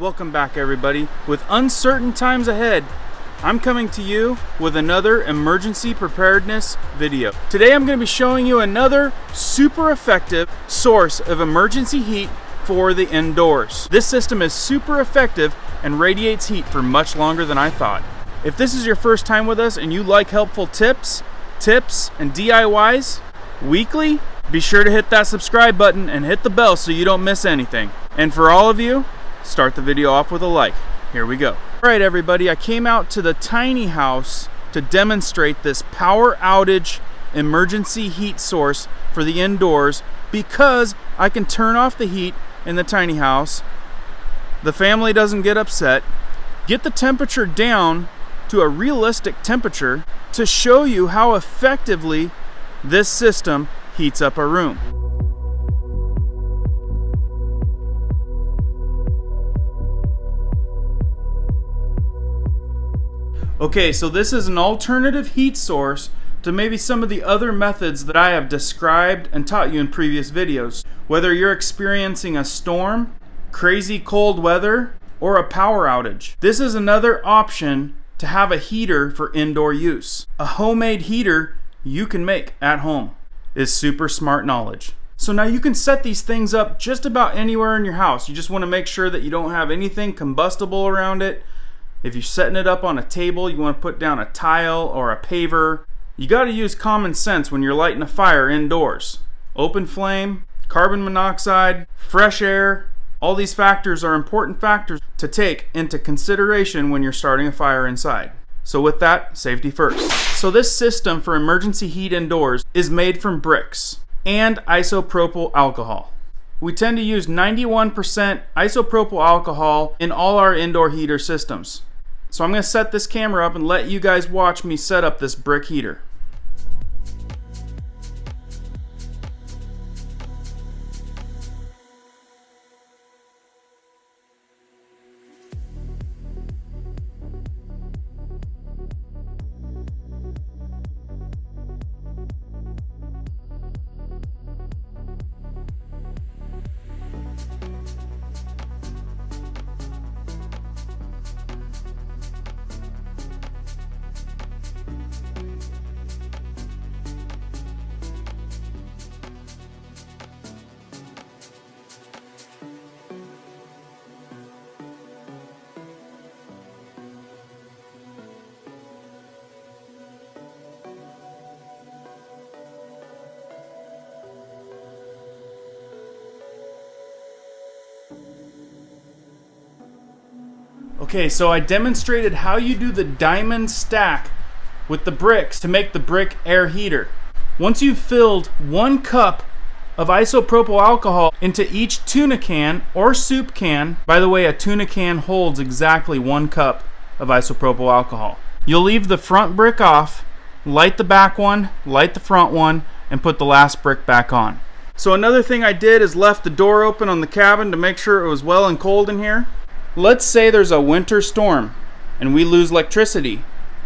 Welcome back, everybody. With uncertain times ahead, I'm coming to you with another emergency preparedness video. Today I'm going to be showing you another super effective source of emergency heat for the indoors. This system is super effective and radiates heat for much longer than I thought. If this is your first time with us and you like helpful tips, and DIYs weekly, be sure to hit that subscribe button and hit the bell so you don't miss anything. And for all of you, start the video off with a like. Here we go. All right, everybody, I came out to the tiny house to demonstrate this power outage emergency heat source for the indoors because I can turn off the heat in the tiny house. The family doesn't get upset. Get the temperature down to a realistic temperature to show you how effectively this system heats up a room. Okay, so this is an alternative heat source to maybe some of the other methods that I have described and taught you in previous videos. Whether you're experiencing a storm, crazy cold weather, or a power outage, this is another option to have a heater for indoor use. A homemade heater you can make at home is super smart knowledge. So now you can set these things up just about anywhere in your house. You just want to make sure that you don't have anything combustible around it. If you're setting it up on a table, you want to put down a tile or a paver. You got to use common sense when you're lighting a fire indoors. Open flame, carbon monoxide, fresh air, all these factors are important factors to take into consideration when you're starting a fire inside. So with that, safety first. So this system for emergency heat indoors is made from bricks and isopropyl alcohol. We tend to use 91% isopropyl alcohol in all our indoor heater systems. So I'm going to set this camera up and let you guys watch me set up this brick heater. Okay, so I demonstrated how you do the diamond stack with the bricks to make the brick air heater. Once you've filled 1 cup of isopropyl alcohol into each tuna can or soup can, by the way, a tuna can holds exactly 1 cup of isopropyl alcohol. You'll leave the front brick off, light the back one, light the front one, and put the last brick back on. So another thing I did is left the door open on the cabin to make sure it was well and cold in here. Let's say there's a winter storm and we lose electricity.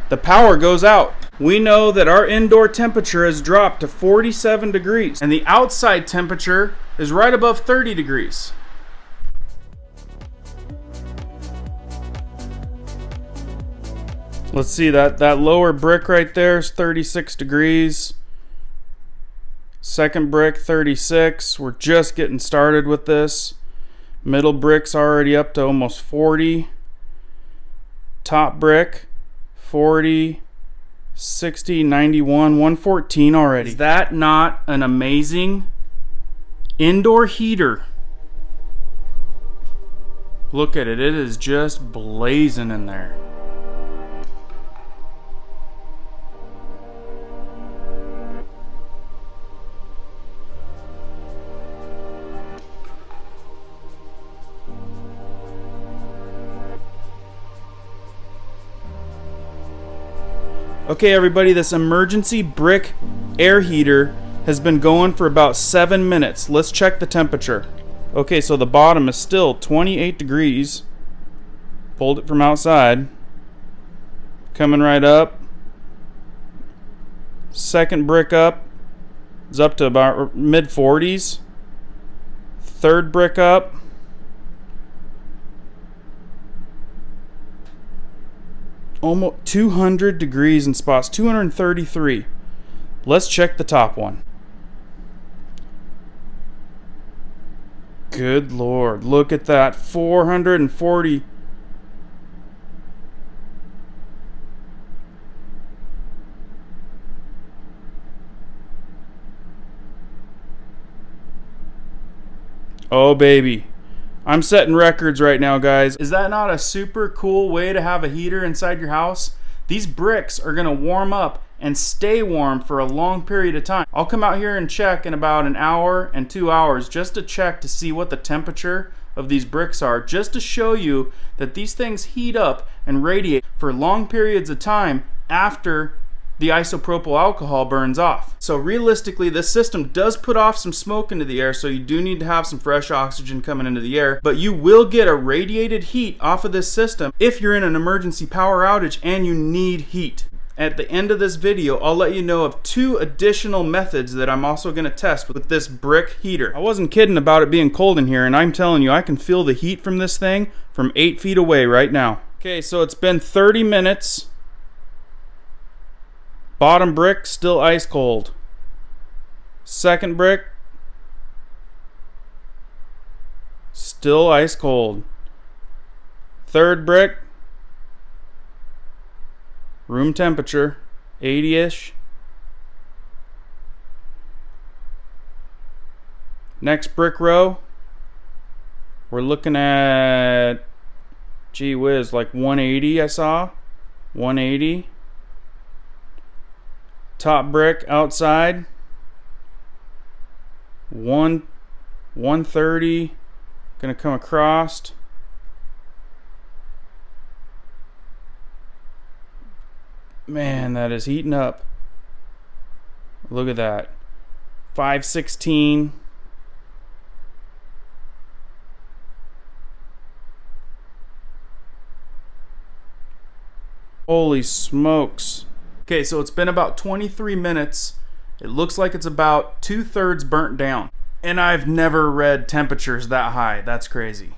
The power goes out. We know that our indoor temperature has dropped to 47 degrees and the outside temperature is right above 30 degrees. Let's see, that lower brick right there is 36 degrees. Second brick, 36. We're just getting started with this. Middle brick's already up to almost 40. Top brick, 40, 60, 91, 114 already. Is that not an amazing indoor heater? Look at it, it is just blazing in there. Okay, everybody, this emergency brick air heater has been going for about 7 minutes. Let's check the temperature. Okay, so the bottom is still 28 degrees. Pulled it from outside. Coming right up. Second brick up is up to about mid 40s. Third brick up. almost 200 degrees in spots, 233. Let's check the top one. Good Lord, look at that, 440. Oh baby, I'm setting records right now, guys. Is that not a super cool way to have a heater inside your house? These bricks are gonna warm up and stay warm for a long period of time. I'll come out here and check in about an hour and 2 hours just to check to see what the temperature of these bricks are, just to show you that these things heat up and radiate for long periods of time after the isopropyl alcohol burns off. So realistically, this system does put off some smoke into the air, so you do need to have some fresh oxygen coming into the air, but you will get a radiated heat off of this system if you're in an emergency power outage and you need heat. At the end of this video, I'll let you know of 2 additional methods that I'm also going to test with this brick heater. I wasn't kidding about it being cold in here, and I'm telling you, I can feel the heat from this thing from 8 feet away right now. Okay, so it's been 30 minutes. Bottom brick still ice cold. Second brick still ice cold. Third brick room temperature 80-ish. Next brick row we're looking at, gee whiz, like 180. I saw 180. Top brick outside 130. Gonna come across. Man, that is heating up. Look at that. 516. Holy smokes. Okay, so it's been about 23 minutes. It looks like it's about 2/3 burnt down. And I've never read temperatures that high. That's crazy.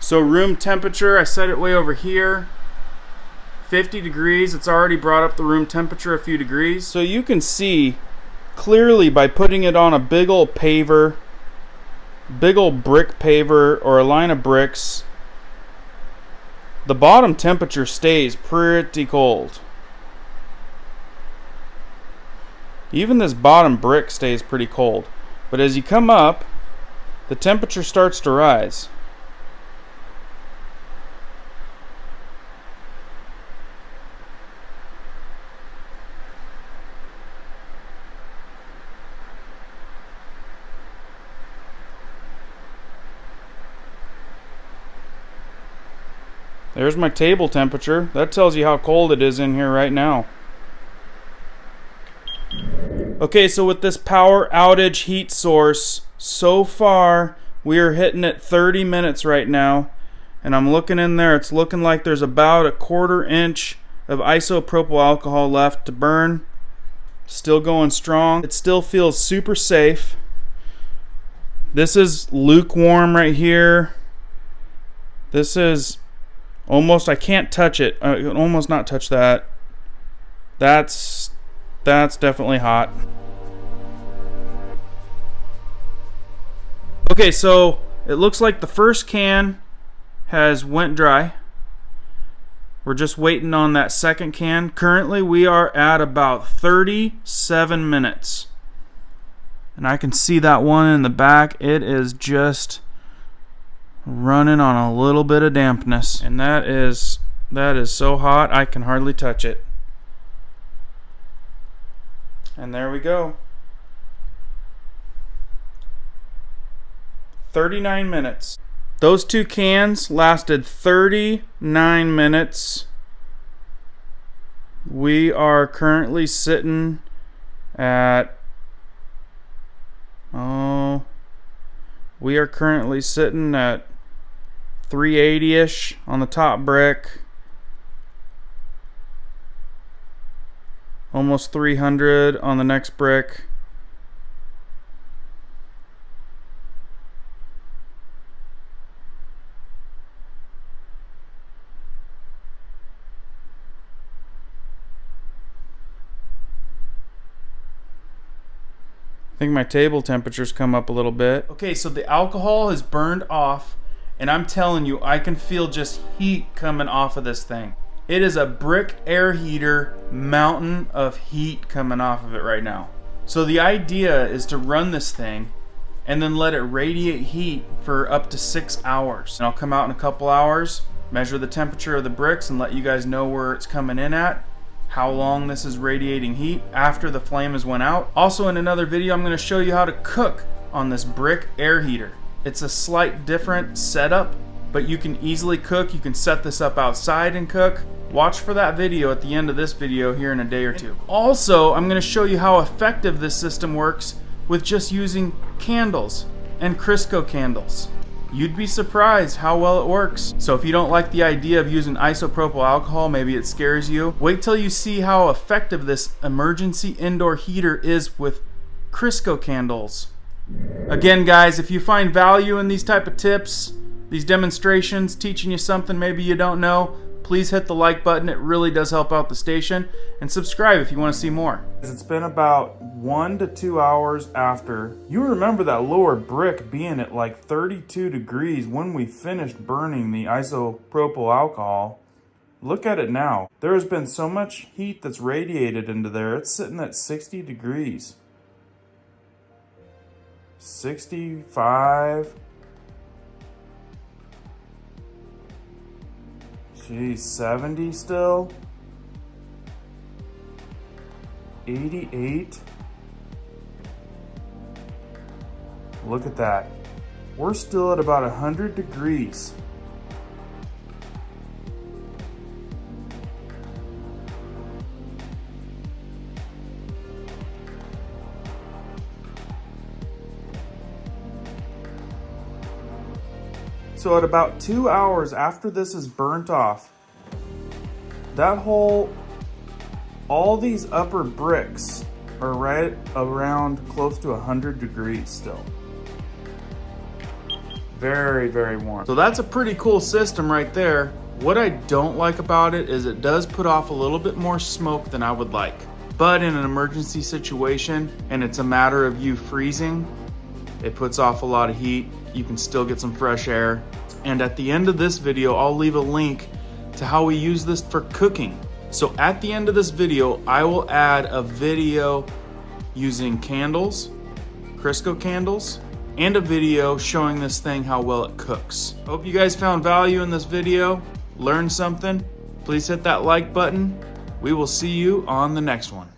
So room temperature, I set it way over here. 50 degrees. It's already brought up the room temperature a few degrees. So you can see clearly by putting it on a big old paver, big old brick paver or a line of bricks, the bottom temperature stays pretty cold. Even this bottom brick stays pretty cold. But as you come up, the temperature starts to rise. There's my table temperature. That tells you how cold it is in here right now. Okay, so with this power outage heat source, so far we are hitting at 30 minutes right now. And I'm looking in there, it's looking like there's about a 1/4 inch of isopropyl alcohol left to burn. Still going strong. It still feels super safe. This is lukewarm right here. This is almost, I can't touch it. I can almost not touch that. That's definitely hot. Okay, so it looks like the first can has went dry. We're just waiting on that second can. Currently we are at about 37 minutes. And I can see that one in the back. It is just running on a little bit of dampness, and that is so hot I can hardly touch it. And there we go. 39 minutes. Those 2 cans lasted 39 minutes. We are currently sitting at we are currently sitting at 380-ish on the top brick, almost 300 on the next brick. think my table temperature's come up a little bit. Okay, so the alcohol has burned off, and I'm telling you, I can feel just heat coming off of this thing. It is a brick air heater mountain of heat coming off of it right now. So the idea is to run this thing and then let it radiate heat for up to 6 hours. And I'll come out in a couple hours, measure the temperature of the bricks, and let you guys know where it's coming in at, how long this is radiating heat after the flame has went out. Also in another video, I'm gonna show you how to cook on this brick air heater. It's a slight different setup, but you can easily cook. You can set this up outside and cook. Watch for that video at the end of this video here in a day or two. Also, I'm gonna show you how effective this system works with just using candles and Crisco candles. You'd be surprised how well it works. So if you don't like the idea of using isopropyl alcohol, maybe it scares you, wait till you see how effective this emergency indoor heater is with Crisco candles. Again guys, if you find value in these type of tips, these demonstrations, teaching you something maybe you don't know, please hit the like button. It really does help out the station. And subscribe if you want to see more. It's been about 1 to 2 hours after. You remember that lower brick being at like 32 degrees when we finished burning the isopropyl alcohol. Look at it now. There has been so much heat that's radiated into there. It's sitting at 60 degrees. 65. Geez, 70 still. 88. Look at that. We're still at about 100 degrees. So at about 2 hours after this is burnt off, that whole, all these upper bricks are right around close to 100 degrees still. Very, very warm. So that's a pretty cool system right there. What I don't like about it is it does put off a little bit more smoke than I would like. But in an emergency situation, and it's a matter of you freezing, it puts off a lot of heat. You can still get some fresh air. And at the end of this video, I'll leave a link to how we use this for cooking. So at the end of this video, I will add a video using candles, Crisco candles, and a video showing this thing how well it cooks. Hope you guys found value in this video, learned something. Please hit that like button. We will see you on the next one.